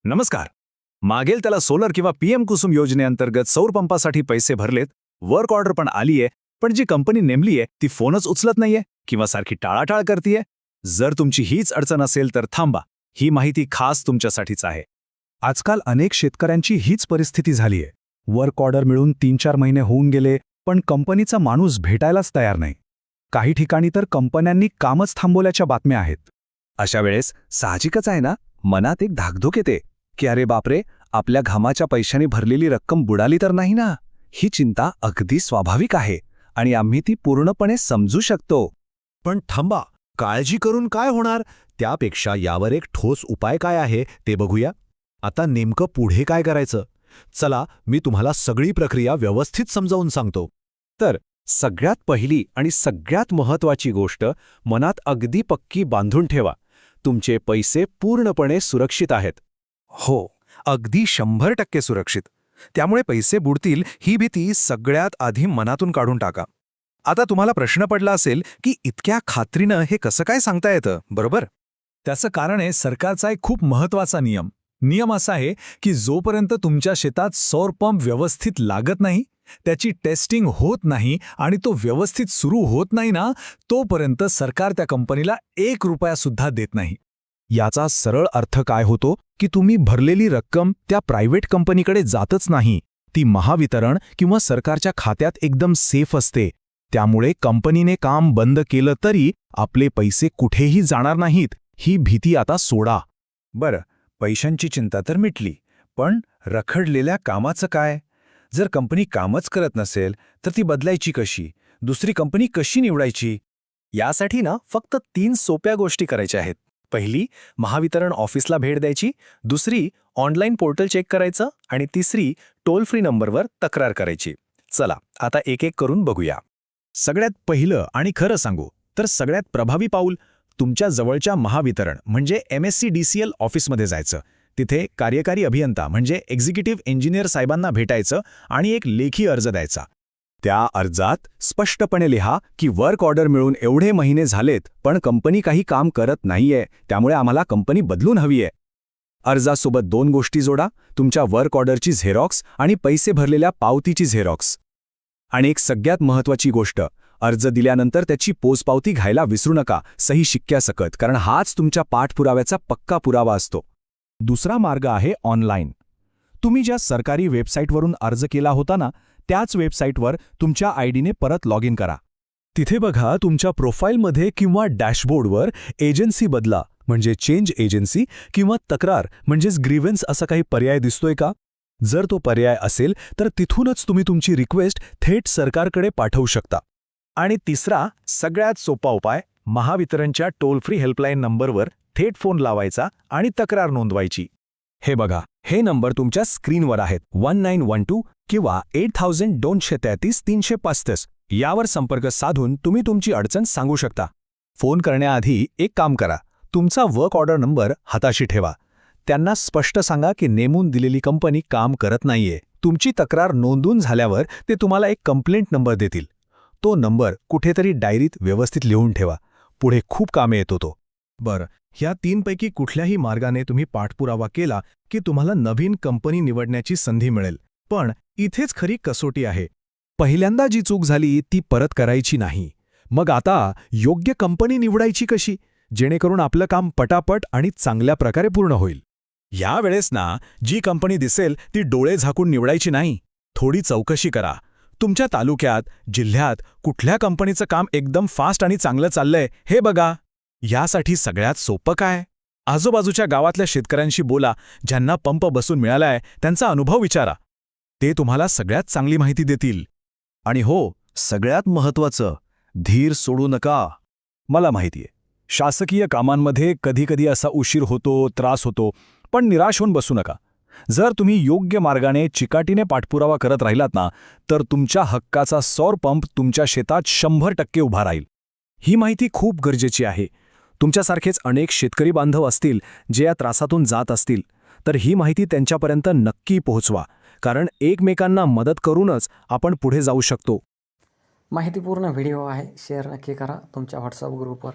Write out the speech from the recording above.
नमस्कार. मागेल त्याला सोलर किंवा पीएम कुसुम योजनेअंतर्गत सौर पंपासाठी पैसे भरलेत, वर्क ऑर्डर पण आलीये, पण जी कंपनी नेमलीये ती फोनच उचलत नाहीये किंवा सारखी टाळाटाळ करतीये. जर तुमची हीच अडचण असेल तर थांबा, ही माहिती खास तुमच्यासाठीच आहे. आजकाल अनेक शेतकऱ्यांची हीच परिस्थिती झालीये. वर्क ऑर्डर मिळून 3-4 महिने होऊन गेले, पण कंपनीचा माणूस भेटायलाच तयार नाही. काही ठिकाणी तर कंपन्यांनी कामच थांबवल्याच्या बातम्या आहेत. अशा वेळेस साहजिकच आहे ना, मनात एक धाकधूक येते की अरे बापरे, आपल्या घामाच्या पैशाने भरलेली रक्कम बुडाली तर नाही ना. ही चिंता अगदी स्वाभाविक आहे आणि आम्ही ती पूर्णपणे समजू शकतो. पण थांबा, काळजी करून काय होणार? त्यापेक्षा यावर एक ठोस उपाय काय आहे ते बघूया. आता नेमकं पुढे काय करायचं? चला, मी तुम्हाला सगळी प्रक्रिया व्यवस्थित समजावून सांगतो. तर सगळ्यात पहिली आणि सगळ्यात महत्त्वाची गोष्ट मनात अगदी पक्की बांधून ठेवा. तुमचे पैसे पूर्णपणे सुरक्षित आहेत. हो, अगदी 100% सुरक्षित. त्यामुळे पैसे बुडतील ही भीती सगळ्यात आधी मनातून काढून टाका. आता तुम्हाला प्रश्न पडला असेल की इतक्या खात्रीनं हे कसं काय सांगता येतं, बरोबर? त्याचं कारण आहे सरकारचा एक खूप महत्त्वाचा नियम. नियम असा आहे की जोपर्यंत तुमच्या शेतात सौर पंप व्यवस्थित लागत नाही, त्याची टेस्टिंग होत नाही आणि तो व्यवस्थित सुरू होत नाही ना, तोपर्यंत सरकार त्या कंपनीला 1 रुपया सुद्धा देत नाही. याचा सरळ अर्थ काय होतो की तुम्ही भरलेली रक्कम त्या प्रायव्हेट कंपनीकडे जातच नाही. ती महावितरण किंवा सरकारच्या खात्यात एकदम सेफ असते. त्यामुळे कंपनीने काम बंद केलं तरी आपले पैसे कुठेही जाणार नाहीत. ही भीती आता सोडा. बरं, पैशांची चिंता तर मिटली, पण रखडलेल्या कामाचं काय? जर कंपनी कामच करत नसेल तर ती बदलायची कशी? दुसरी कंपनी कशी निवडायची? यासाठी ना फक्त 3 सोप्या गोष्टी करायच्या आहेत. पहिली, महावितरण ऑफिसला भेट द्यायची. दुसरी, ऑनलाईन पोर्टल चेक करायचं. आणि तिसरी, टोल फ्री नंबरवर तक्रार करायची. चला, आता एक एक करून बघूया. सगळ्यात पहिलं आणि खरं सांगू तर सगळ्यात प्रभावी पाऊल तुमच्या जवळच्या महावितरण म्हणजे MSCDCL ऑफिसमध्ये जायचं. तिथे कार्यकारी अभियंता म्हणजे एक्झिक्युटिव्ह इंजिनियर साहेबांना भेटायचं आणि एक लेखी अर्ज द्यायचा. त्या अर्जात स्पष्टपणे लिहा की वर्क ऑर्डर मिळून एवढे महिने झालेत पण कंपनी काही काम करत नाहीये, त्यामुळे आम्हाला कंपनी बदलून हवीये. अर्जासोबत 2 गोष्टी जोडा, तुमच्या वर्क ऑर्डरची झेरॉक्स आणि पैसे भरलेल्या पावतीची झेरॉक्स. आणि एक सगळ्यात महत्त्वाची गोष्ट, अर्ज दिल्यानंतर त्याची पोचपावती घ्यायला विसरू नका, सही शिक्क्यासकट, कारण हाच तुमच्या पाठपुराव्याचा पक्का पुरावा असतो. दुसरा मार्ग आहे ऑनलाईन. तुम्ही ज्या सरकारी वेबसाईटवरून अर्ज केला होता ना, त्याच वेबसाईटवर तुमच्या आयडीने परत लॉग इन करा. तिथे बघा तुमच्या प्रोफाईलमध्ये किंवा डॅशबोर्डवर एजन्सी बदला म्हणजे चेंज एजन्सी किंवा तक्रार म्हणजेच ग्रीव्हन्स असा काही पर्याय दिसतोय का? जर तो पर्याय असेल तर तिथूनच तुम्ही तुमची रिक्वेस्ट थेट सरकारकडे पाठवू शकता. आणि तिसरा सगळ्यात सोपा उपाय, महावितरणच्या टोल फ्री हेल्पलाईन नंबरवर थेट फोन लावायचा आणि तक्रार नोंदवायची. हे बघा, हे नंबर तुमच्या स्क्रीनवर आहेत. 1912 किंवा 8233-335 यावर संपर्क साधून तुम्ही तुमची अडचण सांगू शकता. फोन करण्याआधी एक काम करा, तुमचा वर्क ऑर्डर नंबर हाताशी ठेवा. त्यांना स्पष्ट सांगा की नेमून दिलेली कंपनी काम करत नाहीये. तुमची तक्रार नोंदून झाल्यावर ते तुम्हाला एक कंप्लेंट नंबर देतील. तो नंबर कुठेतरी डायरीत व्यवस्थित लिहून ठेवा, पुढे खूप कामे येतो तो. बरं, ह्या 3 पैकी कुठल्याही मार्गाने तुम्ही पाठपुरावा केला की तुम्हाला नवीन कंपनी निवडण्याची संधी मिळेल. पण इथेच खरी कसोटी आहे. पहिल्यांदा जी चूक झाली ती परत करायची नाही. मग आता योग्य कंपनी निवडायची कशी, जेणेकरून आपलं काम पटापट आणि चांगल्या प्रकारे पूर्ण होईल? यावेळेस ना, जी कंपनी दिसेल ती डोळे झाकून निवडायची नाही. थोडी चौकशी करा. तुमच्या तालुक्यात, जिल्ह्यात कुठल्या कंपनीचं काम एकदम फास्ट आणि चांगलं चाललंय हे बघा. यासाठी सगळ्यात सोपं काय? आजूबाजूच्या गावातल्या शेतकऱ्यांशी बोला, ज्यांना पंप बसून मिळालाय त्यांचा अनुभव विचारा. ते तुम्हाला सगळ्यात चांगली माहिती देतील. आणि हो, सगळ्यात महत्त्वाचं, धीर सोडू नका. मला माहितीये, शासकीय कामांमध्ये कधीकधी असा उशीर होतो, त्रास होतो, पण निराश होऊन बसू नका. जर तुम्ही योग्य मार्गाने चिकाटीने पाठपुरावा करत राहिलात ना, तर तुमच्या हक्काचा सौर पंप तुमच्या शेतात 100% उभा राहील. ही माहिती खूप गरजेची आहे. तुमच्यासारखेच अनेक शेतकरी बांधव असतील जे या त्रासातून जात असतील, तर ही माहिती त्यांच्यापर्यंत नक्की पोहोचवा, कारण एकमेकांना मदत करूनच आपण पुढे जाऊ शकतो. माहितीपूर्ण व्हिडिओ आहे, शेअर नक्की करा तुमच्या व्हॉट्सअप ग्रुपवर.